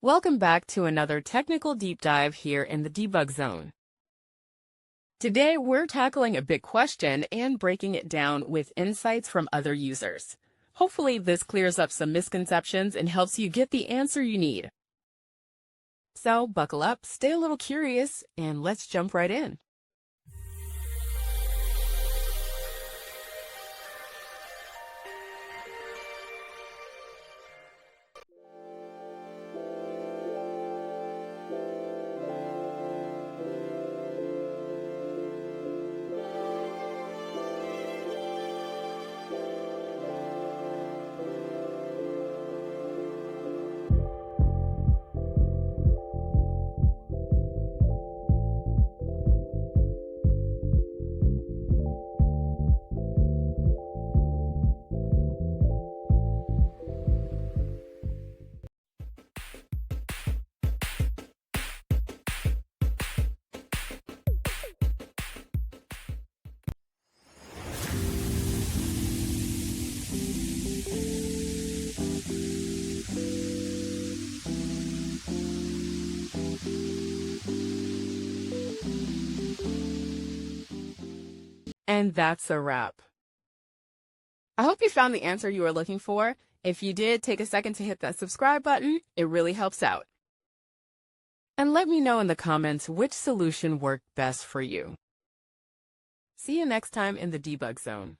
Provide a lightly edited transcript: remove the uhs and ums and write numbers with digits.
Welcome back to another technical deep dive here in the debug zone. Today, we're tackling a big question and breaking it down with insights from other users. Hopefully, this clears up some misconceptions and helps you get the answer you need. So, buckle up, stay a little curious, and let's jump right in. And that's a wrap. I hope you found the answer you were looking for. If you did, take a second to hit that subscribe button. It really helps out. And let me know in the comments which solution worked best for you. See you next time in the debug zone.